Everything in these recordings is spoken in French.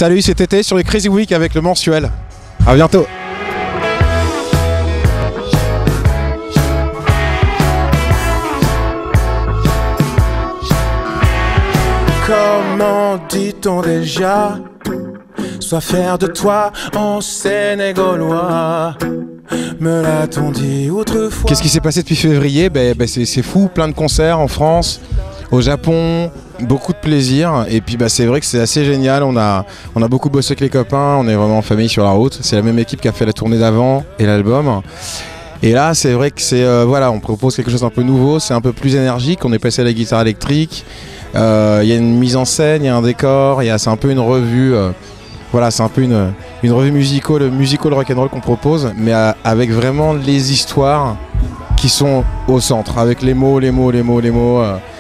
Salut, c'est Tété sur les Crazy Week avec le mensuel. À bientôt. Comment dit-on déjà? Sois fier de toi en Sénégalois. Me l'a-t-on dit autrefois? Qu'est-ce qui s'est passé depuis février? C'est fou, plein de concerts en France, au Japon, beaucoup de plaisir. Et puis c'est vrai que c'est assez génial, on a beaucoup bossé avec les copains, on est vraiment en famille sur la route. C'est la même équipe qui a fait la tournée d'avant et l'album. Et là c'est vrai que on propose quelque chose d'un peu nouveau, c'est un peu plus énergique, on est passé à la guitare électrique. Il y a une mise en scène, il y a un décor, c'est un peu une revue. C'est un peu une revue musical rock'n'roll qu'on propose, mais avec vraiment les histoires qui sont au centre, avec les mots. Les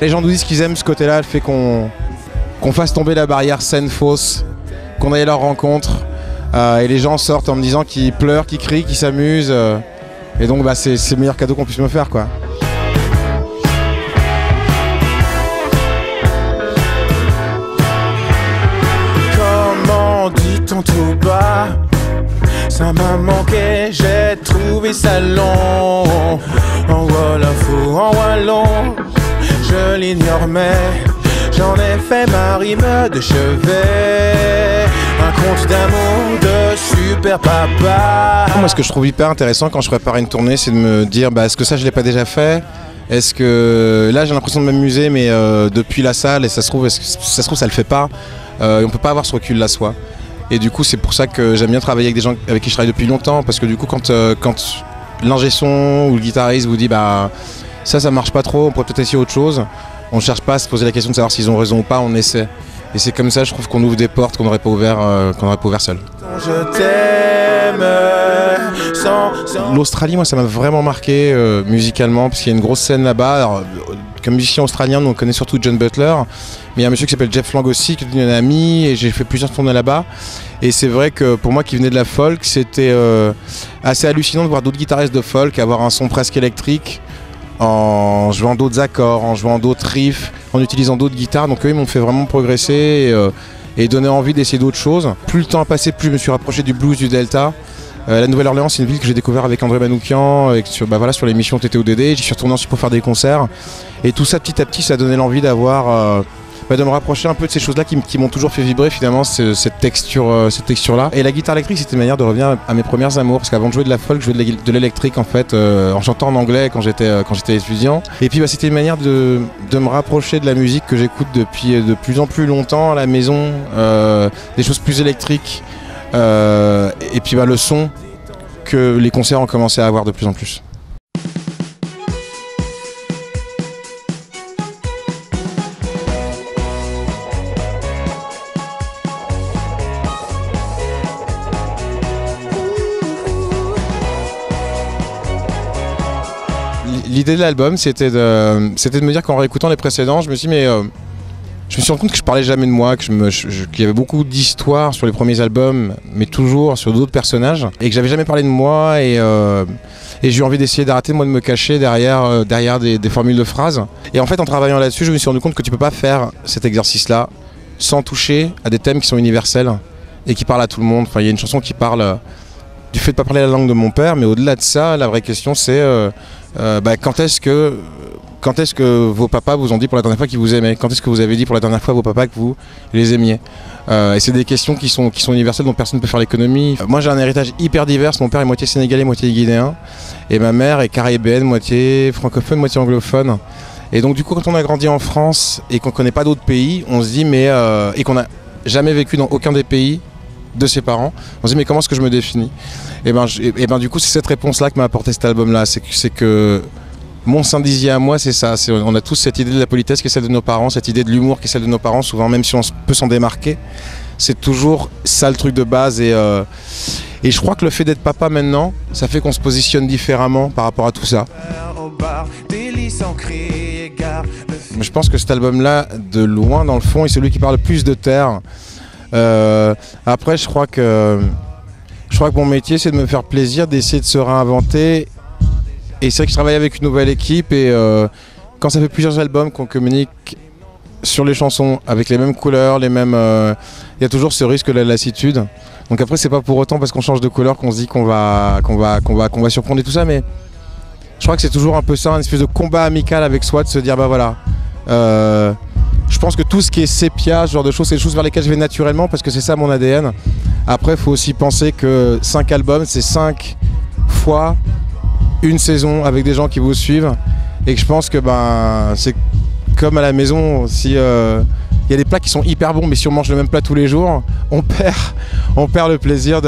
gens nous disent qu'ils aiment ce côté-là, le fait qu'on fasse tomber la barrière scène-fausse, qu'on aille à leur rencontre, et les gens sortent en me disant qu'ils pleurent, qu'ils crient, qu'ils s'amusent, et donc c'est le meilleur cadeau qu'on puisse me faire, quoi. Dit-on tout bas, ça m'a manqué, j'ai trouvé ça long. En wolof ou en wallon, je l'ignore mais j'en ai fait ma rime de chevet. Un conte d'amour de super papa. Moi ce que je trouve hyper intéressant quand je prépare une tournée, c'est de me dire est-ce que ça je l'ai pas déjà fait? Est-ce que là j'ai l'impression de m'amuser mais depuis la salle, et ça se trouve ça le fait pas. On peut pas avoir ce recul là soi. Et du coup c'est pour ça que j'aime bien travailler avec des gens avec qui je travaille depuis longtemps, parce que du coup quand l'ingé son ou le guitariste vous dit ça marche pas trop, on pourrait peut-être essayer autre chose, on ne cherche pas à se poser la question de savoir s'ils ont raison ou pas, on essaie. Et c'est comme ça je trouve qu'on ouvre des portes qu'on n'aurait pas ouvert seul. Je t'aime L'Australie, moi ça m'a vraiment marqué musicalement, parce qu'il y a une grosse scène là-bas. Alors, comme musicien australien, nous on connaît surtout John Butler, mais il y a un monsieur qui s'appelle Jeff Lang aussi, qui est devenu un ami, et j'ai fait plusieurs tournées là-bas. Et c'est vrai que pour moi qui venais de la folk, c'était assez hallucinant de voir d'autres guitaristes de folk avoir un son presque électrique, en jouant d'autres accords, en jouant d'autres riffs, en utilisant d'autres guitares. Donc eux ils m'ont fait vraiment progresser et donner envie d'essayer d'autres choses. Plus le temps a passé, plus je me suis rapproché du blues du Delta. La Nouvelle-Orléans, c'est une ville que j'ai découvert avec André Manoukian sur l'émission TTODD. J'y suis retourné ensuite pour faire des concerts. Et tout ça petit à petit, ça a donné l'envie d'avoir de me rapprocher un peu de ces choses-là qui m'ont toujours fait vibrer finalement, cette texture-là. Et la guitare électrique, c'était une manière de revenir à mes premières amours, parce qu'avant de jouer de la folk, je jouais de l'électrique en fait, en chantant en anglais quand j'étais étudiant. Et puis c'était une manière de me rapprocher de la musique que j'écoute depuis de plus en plus longtemps à la maison, des choses plus électriques, et puis le son que les concerts ont commencé à avoir de plus en plus. L'idée de l'album, c'était de me dire qu'en réécoutant les précédents, je me suis dit je me suis rendu compte que je parlais jamais de moi, qu'il y avait beaucoup d'histoires sur les premiers albums, mais toujours sur d'autres personnages, et que j'avais jamais parlé de moi, et j'ai eu envie d'essayer d'arrêter moi de me cacher derrière des formules de phrases. Et en fait, en travaillant là-dessus, je me suis rendu compte que tu peux pas faire cet exercice-là sans toucher à des thèmes qui sont universels et qui parlent à tout le monde. Enfin, il y a une chanson qui parle du fait de pas parler la langue de mon père, mais au-delà de ça, la vraie question c'est quand est-ce que vos papas vous ont dit pour la dernière fois qu'ils vous aimaient? Quand est-ce que vous avez dit pour la dernière fois à vos papas que vous les aimiez? Et c'est des questions qui sont universelles, dont personne ne peut faire l'économie. Moi j'ai un héritage hyper divers, mon père est moitié sénégalais, moitié guinéen, et ma mère est caribéenne, moitié francophone, moitié anglophone. Et donc du coup quand on a grandi en France et qu'on connaît pas d'autres pays, on se dit et qu'on n'a jamais vécu dans aucun des pays de ses parents, on se dit mais comment est-ce que je me définis? Et du coup c'est cette réponse là que m'a apporté cet album là, c'est que mon Saint-Dizier à moi c'est ça, on a tous cette idée de la politesse qui est celle de nos parents, cette idée de l'humour qui est celle de nos parents, souvent même si on peut s'en démarquer, c'est toujours ça le truc de base. Et je crois que le fait d'être papa maintenant, ça fait qu'on se positionne différemment par rapport à tout ça. Mais je pense que cet album là, de loin dans le fond, est celui qui parle le plus de terre. Après je crois que mon métier c'est de me faire plaisir, d'essayer de se réinventer, et c'est vrai que je travaille avec une nouvelle équipe, et quand ça fait plusieurs albums qu'on communique sur les chansons, avec les mêmes couleurs, les mêmes. Il y a toujours ce risque de la lassitude. Donc après, c'est pas pour autant parce qu'on change de couleur qu'on se dit qu'on va surprendre et tout ça, mais je crois que c'est toujours un peu ça, une espèce de combat amical avec soi, de se dire bah voilà. Je pense que tout ce qui est sépia, ce genre de choses, c'est des choses vers lesquelles je vais naturellement parce que c'est ça mon ADN. Après, il faut aussi penser que 5 albums, c'est 5 fois une saison avec des gens qui vous suivent. Et que je pense que c'est comme à la maison, si y a des plats qui sont hyper bons, mais si on mange le même plat tous les jours, on perd le plaisir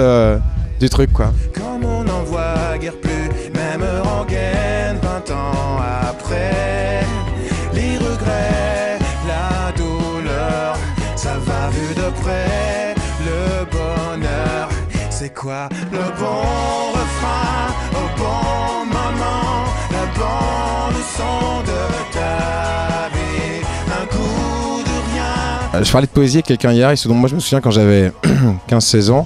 du truc, quoi. Comme on n'en voit guère plus, même rengaine 20 ans après. Les regrets, la douleur, ça va vu de près. Le bonheur, c'est quoi le bon refrain au bon moment, la bande son de ta vie, un coup de rien. Je parlais de poésie avec quelqu'un hier, et ce dont moi je me souviens quand j'avais 15-16 ans,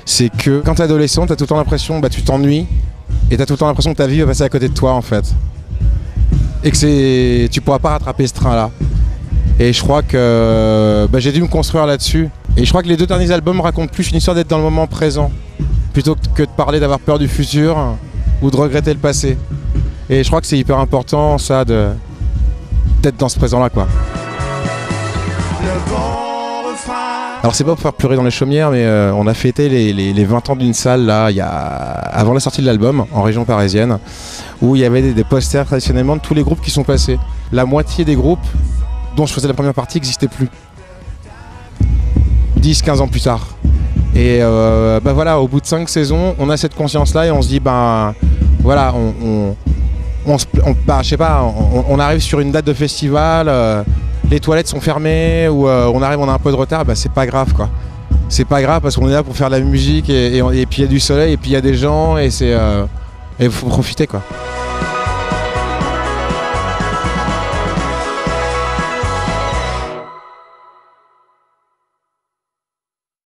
c'est que quand t'es adolescent, t'as tout le temps l'impression, tu t'ennuies, et t'as tout le temps l'impression que ta vie va passer à côté de toi en fait. Et que tu pourras pas rattraper ce train-là. Et je crois que j'ai dû me construire là-dessus. Et je crois que les 2 derniers albums racontent plus une histoire d'être dans le moment présent, plutôt que de parler d'avoir peur du futur ou de regretter le passé. Et je crois que c'est hyper important ça d'être dans ce présent-là, quoi. Le bon refrain. Alors c'est pas pour faire pleurer dans les chaumières, mais on a fêté les 20 ans d'une salle là, avant la sortie de l'album, en région parisienne, où il y avait des posters traditionnellement de tous les groupes qui sont passés. La moitié des groupes dont je faisais la première partie n'existaient plus. 10-15 ans plus tard. Et voilà, au bout de 5 saisons, on a cette conscience-là et on se dit, voilà, je sais pas, on arrive sur une date de festival, les toilettes sont fermées, ou on a un peu de retard, c'est pas grave, quoi. C'est pas grave parce qu'on est là pour faire de la musique et puis il y a du soleil et puis il y a des gens et il faut profiter, quoi.